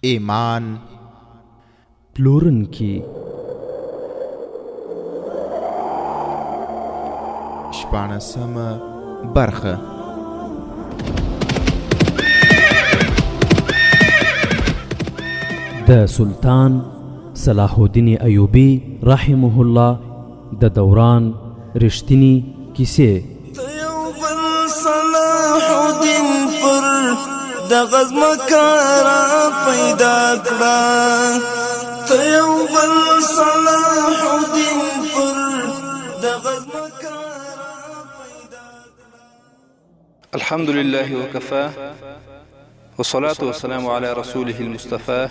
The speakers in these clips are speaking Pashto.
ایمان پلورونکي شپاړسمه برخه. د سلطان صلاح الدین ایوبی رحمه الله د دوران رښتینی کیسې. صلاح الدین پر د غزمکارا پیدا کړه، ته یو بل صلاح الدین پر د غزمکارا پیدا کړه. الحمد لله وكفى والصلاة والسلام على رسوله المصطفى.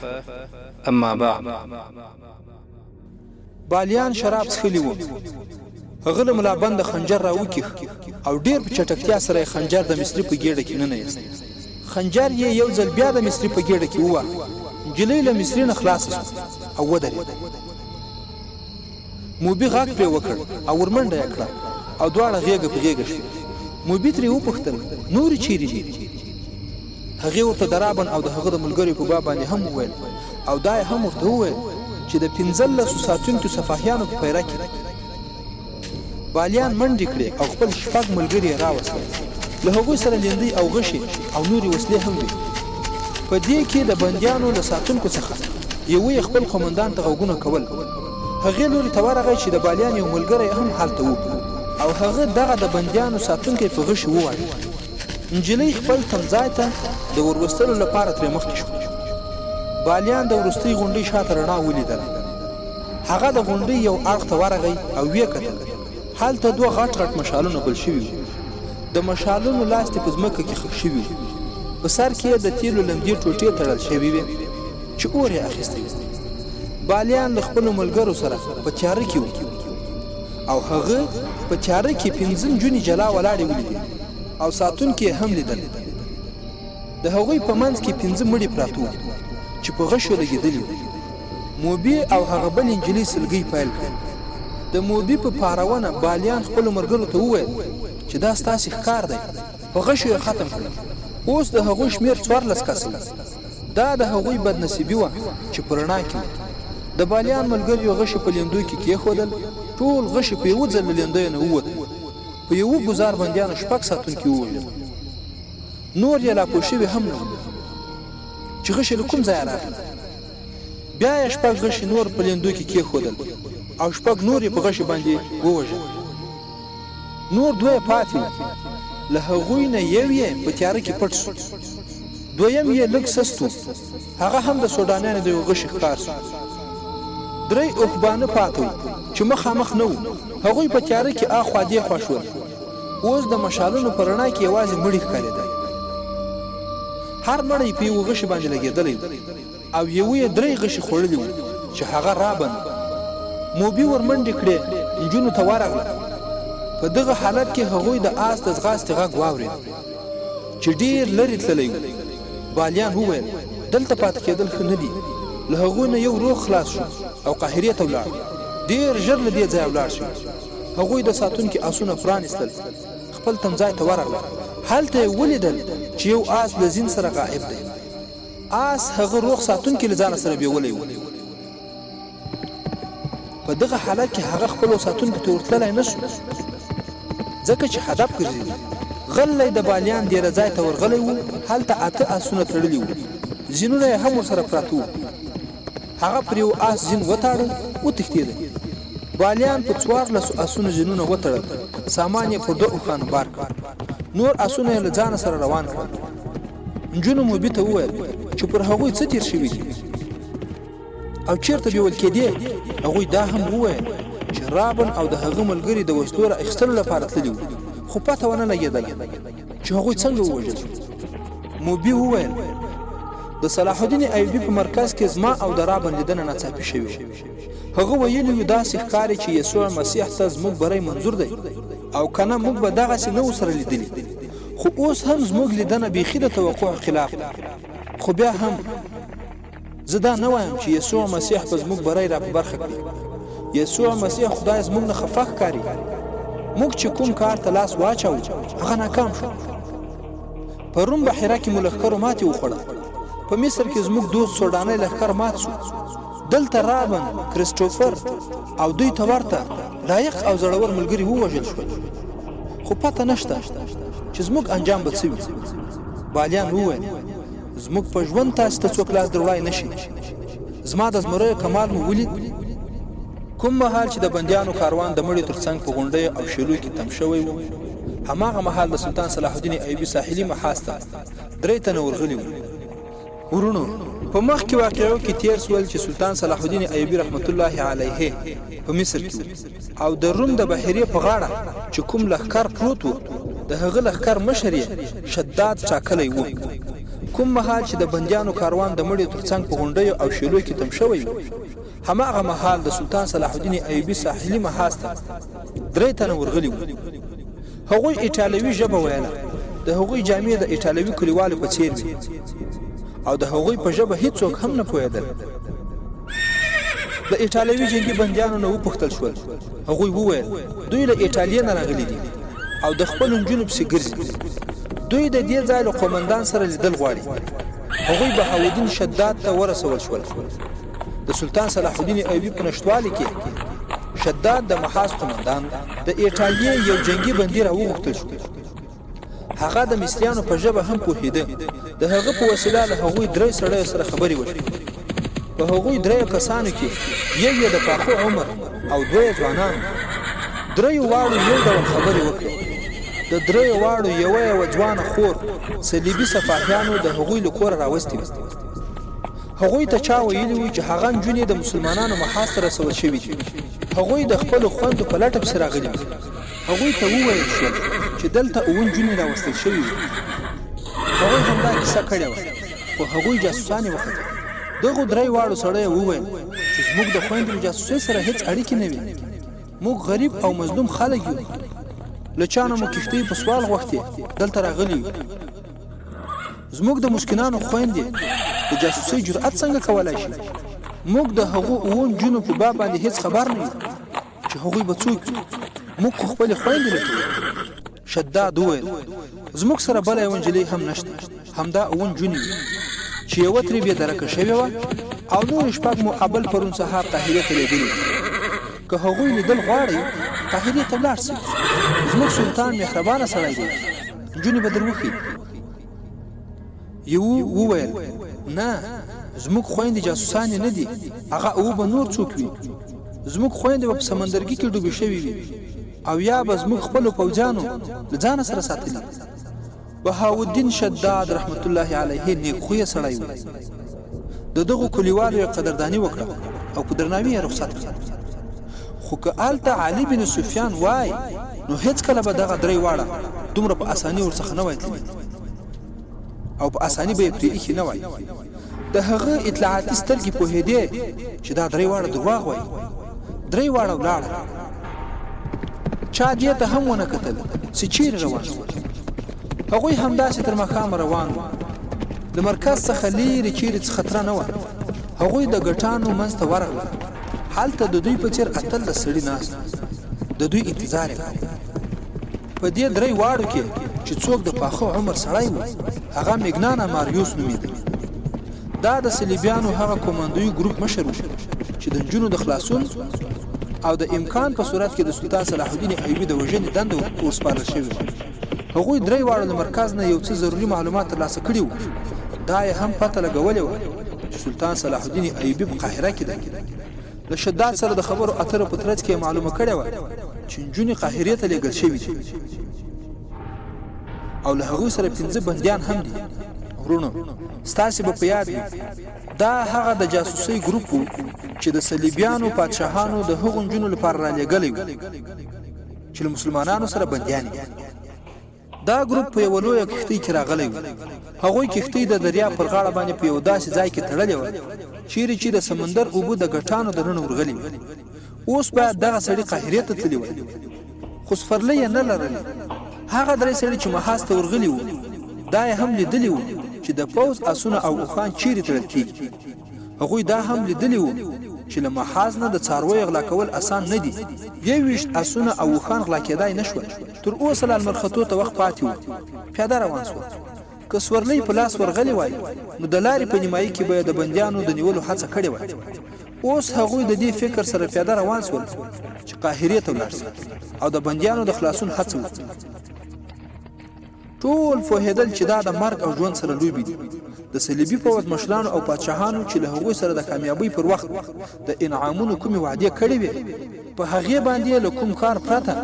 اما بعد. بالیان شراب څښلي وو. هغه له ملابند خنجر راوکیښ او ډیر په چټکتیا سره خنجر د مصری په ګیډه کې نه ایست. خنجر یې یو ځل بیا د مصری په ګیډه کې ووه. نجلۍ له مصری نه خلاص شو او ودرېده. موبي غږ پرې وکړ او ورمنډه یې کړه او دواړه غېږه په غېږه شوې. موبي ترې وپوښتل نورې چیرې دي؟ هغې ورته د رابن او د هغه د ملګرو په باب باندې هم وویل او دا یې هم ورته وویل چې د 15 ساتونکو صفاحیانو په پیره کې بالیان منډې کړې او خپل شپږ ملګري یې راوستل. له هغوی سره لیندۍ او غشې او نورې وسلې هم وې. په دې کې د بندیانو له ساتونکو څخه یوه خپل قومندان ته غوږونه کول. هغې لوري ته ورغی چې د بالیان یو ملګری هم هلته و او هغه دغه د بندیانو ساتونکی په غشې وواژه. نجلۍ خپل تمځای ته د وروستلو لپاره ترې مخکې شو. بالیان د وروستۍ غونډۍ شاته رڼا ولیدله. هغه د غونډۍ یو اړخ ته ورغی او ویې کتل. هلته دوه غټ غټ مشالونه بل شوي وو. د مشالونو لاستې په ځمکه کې ښخ شوي وو. په سر کې یې د تیلو لمدې ټوټې تړل شوي وې چې اور یې اخیستی و. بالیان له خپلو ملګرو سره په تیاره کې وو او هغه په تیاره کې 15 نجونې جلا ولاړې ولیدې او ساتونکي یې هم لیدل. د هغوی په منځ کې 15 مړي پراته وو چې په غشو لګېدلي وو. موبي او هغه بل نجلۍ سلګۍ پیل کړ. د موبي په پارونه بالیان خپلو ملګرو ته وویل چې دا ستاسې ښکار دی. په غشو یې ختم کړل. اوس د هغوی شمېر 14 کسه و. دا د هغوی بدنصیبي وه چې په رڼا کې وو. د بالیان ملګریو غشي په لیندو کې کېښودل. ټول غشي په یوه ځل له لیندیو نه ووتل. په یوه ګزار بندیانو 6 ساتونکي ووژل. نور یې لا پوه شوي هم نه وو چې غشي له کوم ځایه راغلل. بیا یې 6 غشي نور په لیندو کې کېښودل او 6 نور یې په غشي باندې ووژل. نور 2 پاتې وو. له هغوی نه یو یې په تیاره کې پټ شو. دویم یې لږ سست و. هغه هم د سوډانیانو د یو غشي ښکار شو. 3 اوښبانه پاتې وو چې مخامخ نه وو. هغوی په تیاره کې اخوا دېخوا شول. اوس د مشالونو په رڼا کې یوازې مړي ښکارېدل. هر مړی په یوه غشي باندې لګېدلی او یوه یې 3 غشي خوړلي وو چې هغه رابن. موبي ورمنډې کړې نجونو ته ورغله. په دغه حالت کې هغوی د آس د ځغاستې غږ واورېد چې ډېر لرې تللی و. بالیان وویل دلته پاتې کېدل ښه نه دي. له هغوی نه یو روغ خلاص شو او قاهرې ته ولاړ. ډېر ژر له دې ځایه ولاړ شو. هغوی د ساتونکي آسونه پرانیستل. خپل تمځای ته ورغله. هلته یې ولیدل چې یو آس له زین سره غائب دی. آس هغه روغ ساتونکي له ځانه سره بیولی و. په دغه حالت کې هغه خپلو ساتونکو ته ورتللی نه شو ځکه چې هدف ګرځېدی. غلی د بالیان ډېره ځای ته ورغلی و. هلته 8 آسونه تړلي وو. زینونه یې هم ورسره پراته وو. هغه پر یو آس زین وتاړه وتښتېده. بالیان په 14 آسونو زینونه وتړل. سامان یې پر 2 اوښانو بار کړ. نور آسونه یې له ځانه سره روان کړل. نجونو موبي ته وویل چې پر هغوی څه تېر شوي دي او چیرته بیول کېدې. هغوی دا هم وویل چې رابن او د هغه ملګري د وسلو را اخیستلو لپاره تللي وو خو پته ونه لګېدله چې هغوی څنګه ووژل. موبي وویل د صلاح الدین ایوبي په مرکز کې زما او د رابن لیدنه ناڅاپي شوې. هغه ویلي وو داسې ښکاري چې یسوع مسیح ته زموږ بری منظور دی او کنه موږ به دغسې نه سره لیدلي. خو اوس هم زموږ لیدنه بیخي د توقع خلاف ده. خو بیا هم زه دا نه وایم چې یسوع مسیح به زموږ بری را په برخه کړي. یسوع مسیح خدای زموږ نه خفه ښکاري. موږ چې کوم کار ته لاس واچوو هغه ناکام شو. په روم بحیره کې مو لښکرو ماتې وخوړه. په مصر کې زموږ دوست سوډاني لښکر مات شو. دلته رابن، کریسټوفر او دوی ته ورته لایق او زړور ملګري ووژل شول. خو پته نشته چې زموږ انجام به څه وي. بالیان وویل زموږ په ژوند تاسو ته څوک لاس دروړای نشي. زما د زمریو کمال مو ولید. کوم مهال چې د بندیانو کاروان د مړي ترڅنګ په غونډیو او شیلو کې تم شوی و، هماغه مهال د سلطان صلاح الدین ایوبي ساحلي محاذ ته 3 تنه ورغلي وو. ورونو په مخکې واقعو کې تیر سول چې سلطان صلاح الدین ایوبي رحمت الله علیه په مصر کې او د روم د بحیرې په غاړه چې کوم لښکر پروت و، د هغه لښکر مشر یې شداد ټاکلی و. کوم مهال چې د بندیانو کاروان د مړي ترڅنګ په غونډیو او شیلو کې تم شوی و، هماغه مهال د سلطان صلاح الدین ایوبي ساحلي محاذ ته 3 تنه ورغلي وو. هغوی ایټالوي ژبه ویله. د هغوی جامې د ایټالوي کلیوالو په څیر وي او د هغوی په ژبه هیڅوک هم نه پوهېدل. د ایټالوي جنګي بندیانو نه وپوښتل شول. هغوی وویل دوی له ایټالیا نه راغلي دي او د خپل نجونو پسې ګرځي. دوی د دې ځای له قومندان سره لیدل غواړي. هغوی بهاوالدین شداد ته ورسول شول. د سلطان صلاح الدین ایوبي په نشتوالي کې شداد د محاذ قومندان د ایټالیا یو جنگي بندي راوغوښتل شو. هغه د مصریانو په ژبه هم پوهېده. د هغه په وسیله له هغوی 3 سړیو سره خبرې وشوې. په هغوی 3 کسانو کې یو یې د پاخه عمر او 2 ځوانان. 3 واړو یو ډول خبرې وکړې. د 3 واړو یوه ځوانه خور صلیبي سفاهیانو د هغوی له کوره راوستې وه. هغوی ته چا ویلي وو چې هغه نجونې د مسلمانانو محاذ ته رسول شوي دي. هغوی د خپلو خویندو په لټه پسې راغلي وو. هغوی ته وویل شول چې دلته 7 نجونې راوستل شوي وي. هغوی همدا کیسه کړې وه، خو هغوی جاسوسانې وختل. دغو 3 واړو سړیو وویل چې زموږ د خویندو له جاسوسۍ سره هیڅ اړیکې نه وي. موږ غریب او مظلوم خلک یو. له چا نه مو کښتۍ په سوال غوښتې دلته راغلي یو. زموږ د مسکینانو خویندې د جاسوسۍ جرأت څنګه کولای شي؟ موږ د هغو 7 نجونو په باب باندې هیڅ خبر نه یو چې هغوی به څوک وي. موږ خو خپلې خویندې لټوو. شداد وویل زموږ سره بله یوه نجلۍ هم نشته، همدا 7 نجونې وي چې یوه ترې بې درکه شوې وه او نورې 6 مو ابل پرون سهار قاهرې ته لیږلي. که هغوی لیدل غواړئ قاهرې ته ولاړ شئ. زموږ سلطان مهربانه سړی دی، نجونې به در وښیي. یو وویل نه، زموږ خویندې جاسوسانې نه دي. هغه 7 به نور څوک وي. زموږ خویندې به په سمندرګي کې ډوبې شوي وي او یا به زموږ خپلو پوځیانو له ځانه سره ساتلي. بهاوالدین شداد رحمت الله علیه نیک خویه سړی و. د دغو کلیوالو یې قدرداني وکړه او په درناوي یې رخصت کړه. خو که هلته علي بن سفیان وای نو هیڅکله به دغه 3 واړه دومره په اساني ورڅخه نه وای تللي او په اساني به یې پرې ایښي نه وای. د هغه اطلاعاتي سترګې پوهېدې چې دا 3 واړه درواغ وایي. 3 واړه ولاړه. چا دې ته هم ونه کتل چې چیرې روان شول. هغوی همداسې تر ماښامه روان وو. د مرکز څخه لیرې چیرې څه خطره نه وه. هغوی د ګټانو منځ ته ورغلل. هلته د دوی په څېر 18 سړي ناست. د دوی انتظار یې کاوه. په دې 3 واړو کې چې څوک د پاخه عمر سړی و، هغه میګنانا ماریوس نومیده. دا د صلیبیانو هغه کوماندوي ګروپ مشر و چې د نجونو د خلاصون او د امکان په صورت کې د سلطان صلاح الدین ایوبي د وژنې دنده ورسپارل شوې وه. هغوی 3 واړو د مرکز نه یو څه ضروري معلومات ترلاسه کړي وو. دا یې هم پته لګولې وه چې سلطان صلاح الدین ایوبي په قاهره کې دی. له شداد سره د خبرو اترو په ترڅ کې معلومه کړې وه چې نجونې قاهرې ته لېږل شوي دي او له هغوی سره 5 بندیان هم دي. ورونو ستاسې به په یاد وي دا هغه د جاسوسۍ ګروپ و چې د صلیبیانو پادشاهانو د هغو نجونو لپاره رالیږلی و چې له مسلمانانو سره بندیان دي. دا ګروپ په یوه لویه کښتۍ کې راغلی و. هغوی کښتۍ د دریا پر غاړه باندې په یو داسې ځای کې تړلې وه چیرې چې د سمندر اوبه د ګټانو دننه ورغلي وې. اوس باید دغه سړي قاهرې ته تللی وای، خو سفرلۍ یې نه لرلې. هغه 3 سړي چې محاذ ته ورغلي وو دا یې هم لیدلي وو چې د پوځ اسونه او اوښان چیرې تړل کېږي. هغوی دا هم لیدلي وو چې له محاذ نه د څارویو غلا کول اسان نه دي. 21 اسونه او اوښان غلا کېدای نه شول. تر اوسه لالمرختو ته وخت پاتې و. پیاده روان شول. که سورلۍ په لاس ورغلی وای نو د لارې په نیمایي کې به د بندیانو د نیولو هڅه کړې وای. اوس هغوی د دې فکر سره پیاده روان شول چې قاهرې ته ولاړ شي او د بندیانو د خلاصون هڅه وکړي. ټول پوهېدل چې دا د مرګ او ژوند سره لوبې دي. د صلیبي پوځ مشرانو او پادشاهانو چې له هغوی سره د کامیابۍ پر وخت د انعامونو کومې وعدې کړې وې، په هغې باندې له کوم کار پرته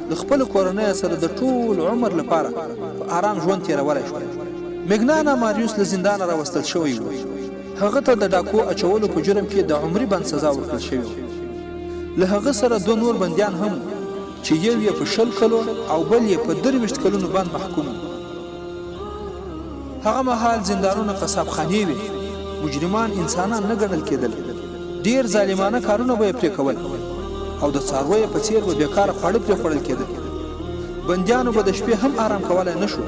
د خپل کورنۍ سره د ټول عمر لپاره په آرام ژوند تېرولی شول. مګنانا ماریوس له زندانه راوستل شوی و. هغه ته د ډاکو اچولو په جرم کې د عمري بند سزا ورکړل شوې وه. له هغه سره 2 نور بندیان هم چې یو یې په 20 کلو او بل یې په 23 کلونو باندې محکوم. هغه مهال زندانونه قصابخانې وې. مجرمان انسانان نه ګڼل کېدل. ډیر ظالمانه کارونه به یې پرې کول او د څارویو په څیر به بیکاره خواړه پرې خوړل کېدل. بندیانو به د شپې هم آرام کولی نه شو.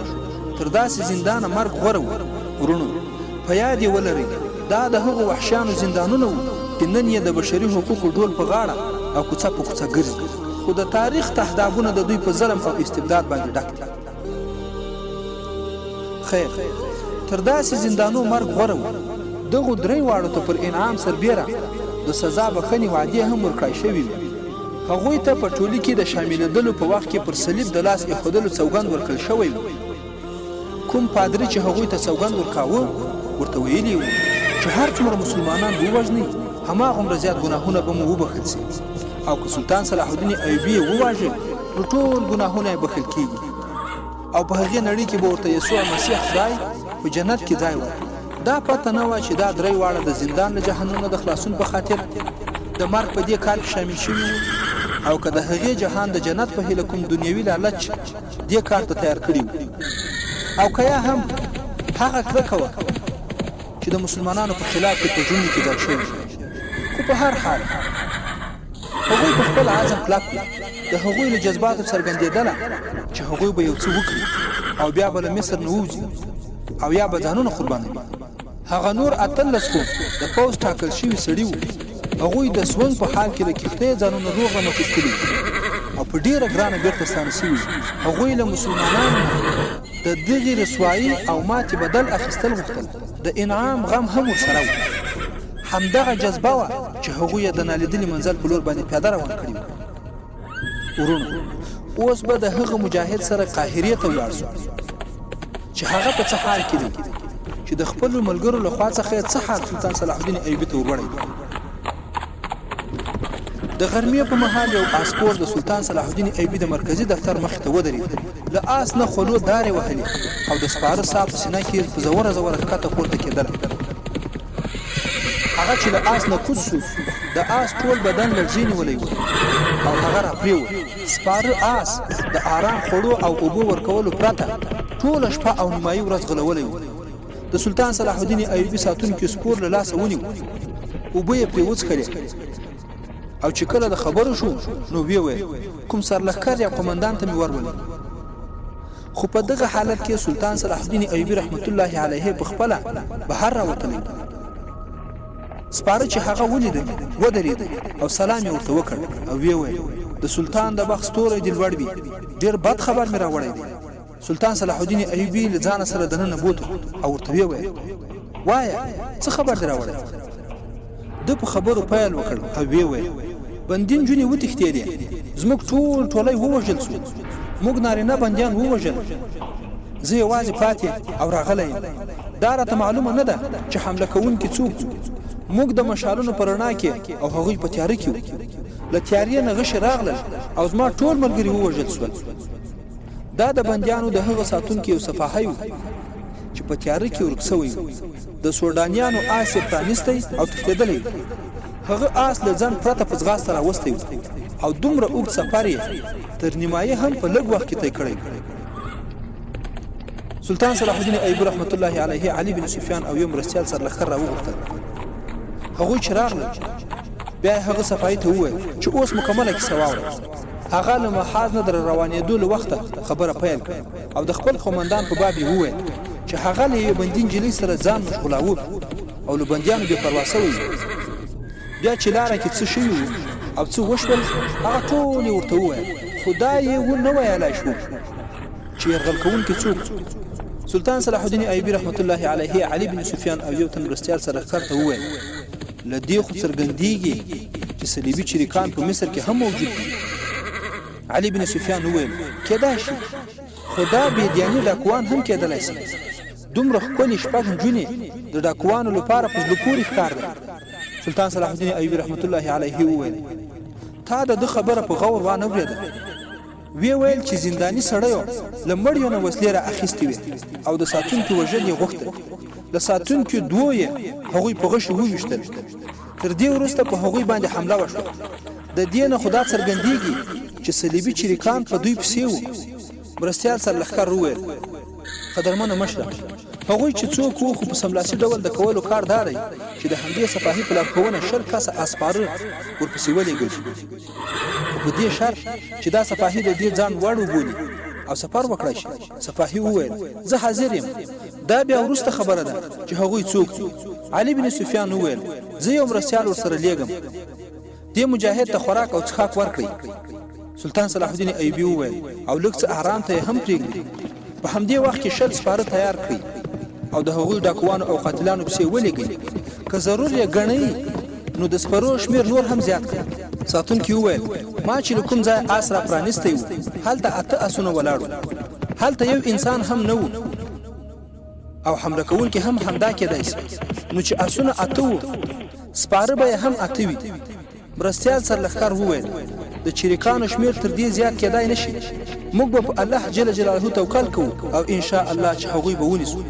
تر داسې زندانه مرګ غوره و. ورونو په یاد یې ولرئ دا د هغو وحشیانو زندانونه وو چې نن یې د بشري حقوقو ډول په غاړه او کوڅه په کوڅه ګرځي، خو د تاریخ تهدابونه د دوی په ظلم او استبداد باندې ډک دي. خیر تر داسې زندانو مرګ غوره و. دغو 3 واړو ته پر انعام سربیره د سزا بخښنې وعدې هم ورکړای شوې وې. هغوی ته په ټولۍ کې د شاملېدلو په وخت کې پر صلیب د لاس ایښودلو سوګند ورکړل شوی و. کوم پادري چې هغوی ته سوګند ورکاوه ورته ویلي وو چې هر څومره مسلمانان ووژنئ هماغومره زیات ګناهونه به مو وبخښل سي، او که سلطان صلاح الدین ایوبي یې وواژه نو ټول ګناهونه یې بخښل کېږي او په هغې نړۍ کې به ورته یسوع مسیح خدای په جنت کې ځای ورکړي. دا پته نه وه چې دا 3 واړه د زندان له جهنم نه د خلاصون په خاطر د مرګ په دې کار کې شامل شوي وو، او که د هغې جهان د جنت په هیله کوم دنیوي لالچ دې کار ته تیار کړي وو، او که یا هم هغه کرکه وه چې د مسلمانانو په خلاف کې په ژوند کې ځای شوي. خو په هر حال هغوی په خپل عزم کلک وو. د هغوی له جذباتو څرګندېدله چې هغوی به یو څه وکړي او بیا به له مصر نه ووځي او یا به ځانونه قربانوي. هغه نور 18 خو د پوځ ټاکل شوي سړي وو. هغوی د سونګ په حال کې د کښتۍ ځانونه روغ رمټ ایستلي او په ډېره ګرانه بیرته ستانه شوي. هغوی له مسلمانانو د دغې رسوایي او ماتې بدل اخیستل غوښتل. د انعام غم هم ورسره و. همدغه جذبه وه چې هغوی یې د نالیدلي منزل په لور باندې پیاده روان کړي وو. ورونو اوس به د هغه مجاهد سره قاهرې ته ولاړ شو چې هغه په څه حال کې دی چې د خپلو ملګرو له خوا څخه یې څه حال سلطان صلاح الدین ایوبي ته وروړی. د غرمې په مهال یو آسپور د سلطان صلاح الدین ایوبي د مرکزي دفتر مخې ته ودرېد. له آس نه خولو دارې وهلې او د سپاره صاحب په سینه کې په زوره زوره ښکته پورته کېدله. هغه چې له آس نه کوز شو د آس ټول بدن لړزې نیولی و او هغه راپرېوت. سپاره آس د آرام خوړو او اوبو ورکولو پرته ټوله شپه او نیمایي ورځ غلولی و. د سلطان صلاح الدین ایوبي ساتونکي سپور له لاسه ونیو. اوبه یې پرې وڅښلې او چې کله د خبرو شو نو ویې ویل کوم سرلښکر یا قمندان ته مې ورولې. خو په دغه حالت کې سلطان صلاح الدین ایوبي رحمت الله علیه په خپله بهر راوتلی. سپاره چې هغه ولیده ودرېد او سلام یې ورته وکړ او ویې ویل د سلطان د بخت ستوری دې لوړ وي، ډېر بد خبر مې راوړی دی. سلطان صلاح الدین ایوبي له ځانه سره دننه بوته او ورته ویې ویل وایه څه خبر دې راوړی. ده په خبرو پیل وکړ او ویې ویل بندین جونې وتښتېدې، زموږ ټول ټولی ووژل شو، موږ نارینه بندیان ووژل، زه یوازې پاتې او راغلی یم. دا راته معلومه نه ده چې حمله کوونکي څوک وو. موږ د مشالونو په رڼا کې او هغوی په تیاره کې وو. له تیارې نه غشي راغلل او زما ټول ملګري ووژل شول. دا د بندیانو د هغه ساتونکي یو صفاحی و چې په تیاره کې ورک سوی و. د سوډانیانو آس یې پرانیستی او تښتېدلی. هغه آس له ځان پرته په ځغاسته راوستی و او دومره اوږد سفر یې تر نیمایي هم په لږ وخت کې طی کړی. سلطان صلاح الدین ایوبي رحمت الله علیه علي بن سفیان او یو مرستیال سرلښکر راوغوښتل. هغوی چې راغلل بیا یې هغه صفایي ته وویل چې اوس مکمله کیسه واوره. هغه له محاذ نه در روانېدو له وخته خبره پیل کړه او د خپل قومندان په باب یې وویل چې هغه له یوې بندي نجلۍ سره ځان مشغولاوه او له بندیانو بې پروا سوی. بیا چې لاره کې څه شوي وو او څه وشول هغه ټول یې ورته وویل، خو دا یې ونه ویلی شو چې یرغل کوونکي څوک سلطان صلاح الدین ایوبی رحمت الله علیه علي بن سفیان او یو تن مرستیال سره ښکار ته وویل لدې خو څرګندېږي چې صلیبي چریکان په مصر کې هم موجود دي. علي بن سفیان وویل کېدای شي خو دا بېدیاني ډاکوان هم کېدلی شي. دومره ښکلې شپږ نجونې د ډاکوانو لپاره په زړه پورې ښکار ده. سلطان صلاح الدین ایوبی رحمت الله علیه وویل تا د ده خبره په غور وانه اورېده. وی ویل چې زنداني سړیو له مړیو نه وسلې را اخیستې وې او د ساتونکي وژل یې غوښتل. له ساتونکي دوو یې هغوی په غشو وویشتل. تر دې وروسته په هغوی باندې حمله وشوه. د دې نه خو دا څرګندېږي چې صلیبي چریکان په دوی پسې وو. مرستیال سرلښکر وویل قدرمنه مشره هغوی چې څوک وو خو په سملاسي ډول د کولو کار دا دی چې د همدې سپاهي په لارښوونه 20 کسه اسپاره ورپسې ولېږل شي. خو په دې شرط چې دا سپاهي د دې ځان وړ وبولي او سفر وکړای شي. سپاهي وویل زه حاضر یم. دا بیا وروسته خبره ده چې هغوی څوک دي. علي بن سفیان وویل زه یو مرستیال ورسره لیږم دې مجاهد ته خوراک او څښاک ورکړئ. سلطان صلاح الدین ایوبي وویل او لږ څه آرام ته یې هم پرېږدي. په همدې وخت کې 60 سپاره تیار کړئ او د هغوی ډاکوانو او قاتلانو پسې ولېږئ. که ضرور یې ګڼئ نو د سپرو شمېر نور هم زیات کړئ. ساتونکي وویل ما چې له کوم ځای آس را پرانیستی و هلته 8 آسونه ولاړ وو. هلته یو انسان هم نه و او حمله کوونکي هم همدا کېدای شي. نو چې آسونه 8 وو سپاره به هم 8 وي. مرستیال سرلښکر وویل د چریکانو شمېر تر دې زیات کېدای نشي. موږ به په الله جل جلاله توکل کوو او ان شاء الله چې هغوی به ونیسو.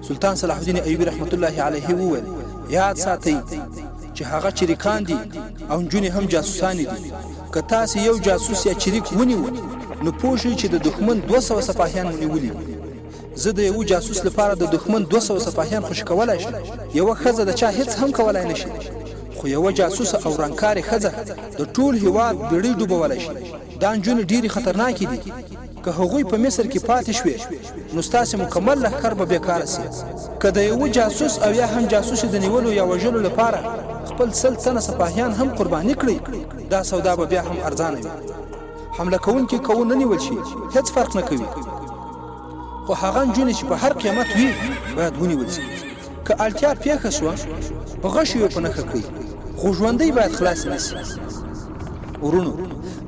سلطان صلاح الدین ایوبی رحمت الله علیه وویل یاد ساتئ چې هغه چریکان دي او نجونې هم جاسوسان دي. که تاسو یو جاسوس یا چریک ونیو نو پوه شئ چې د دښمن 200 سپاهیان ونیولي. زه د یو جاسوس لپاره د دښمن 200 سپاهیان خوشي کولی شم. یوه ښځه د چا هیڅ هم کولی نشي خو یوه جاسوسه او رنګکارې ښځه د ټول هیواد بیړۍ ډوبولی شي. دا نجونې ډېرې خطرناکې دي. که هغوی په مصر کې پاتې شوې نو ستاسې مکمل لښکر به بیکاره سي. که د یوه جاسوس او یا هم جاسوسې د نیولو یا وژلو لپاره خپل 100 تنه سپاهیان هم قرباني کړئ دا سودا به بیا هم ارزانه وي. حمله کوونکي که ونه نیول شي هیڅ فرق نه کوي خو هغه نجونې چې په هر قیمت وي باید ونیول شي. که اړتیا پیښه شوه په غشو یې په نښه کړئ خو ژوندی باید خلاص نه شي. ورونو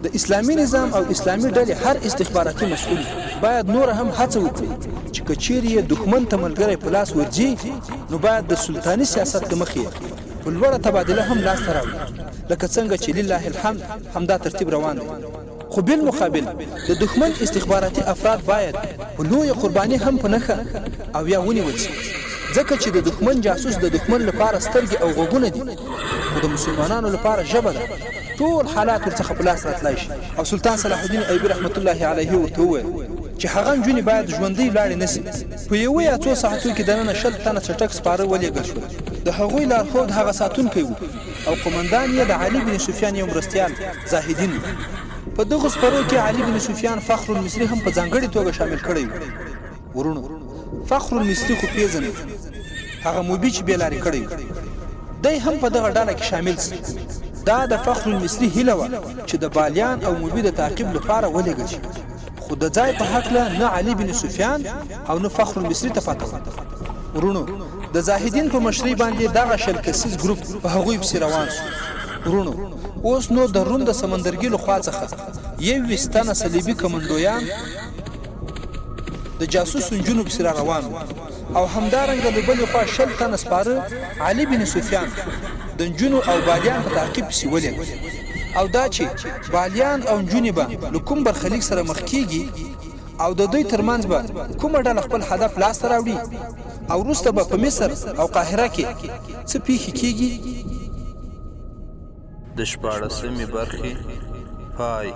د اسلامي نظام او اسلامي ډلې هر استخباراتي مسؤل باید نور هم هڅه وکړي چې که چیرې یې دښمن ته ملګری په لاس ورځي نو باید د سلطاني سیاست له مخې په لوړه تبادله هم لاسته راوړي لکه څنګه چې لله الحمد همدا ترتیب روان دی. خو بالمقابل د دښمن استخباراتي افراد باید په لویه قرباني هم په نښه او یا ونیول شي ځکه چې د دښمن جاسوس د دښمن لپاره سترګې او غوږونه دي خو د مسلمانانو لپاره ژبه ده. ټول حالات ورڅخه په لاس راتلی شي. او سلطان صلاح الدین ایوبي رحمت الله علیه ورته وویل چې هغه نجونې باید ژوندۍ لاړې نه سي. په یوه یا څو ساعتو کې دننه 20 تنه چټک سپاره ولېږل شول. د هغوی لارښود هغه ساتونکی و او قمندان یې د علي بن سفیان یو مرستیال زاهدین و. په دغو سپرو کې علي بن سفیان فخر المصری هم په ځانګړې توګه شامل کړی و. ورونو فخر المصری خو پیژنئ هغه موبي چې بېلارې کړی و دی هم په دغه ډله کې شامل شي. دا د فخر المصری هیله وه چې د بالیان او موبي د تعقیب لپاره ولېږل شي خو د ځای په هکله نه علي بن سفیان او نه فخر المصری ته پته وه. ورونو د زاهدین په مشرۍ باندې دغه 20 کسیز ګروپ په هغوی پسې روان شو. ورونو اوس نو د روم د سمندرګي له خوا څخه 21 تنه صلیبي کمنډویان د جاسوسو نجونو پسې را روان وو او همدارنګه د بلې خوا 20 تنه سپاره علي بن سفیان د نجونو او بالیان په تعقیب پسې ولېږل. او دا چې بالیان او نجونې به له کوم برخلیک سره مخ کېږي او د دوی ترمنځ به کومه ډله خپل هدف لاسته راوړي او وروسته به په مصر او قاهره کې څه پیښې کېږي. د 14مې برخې پای.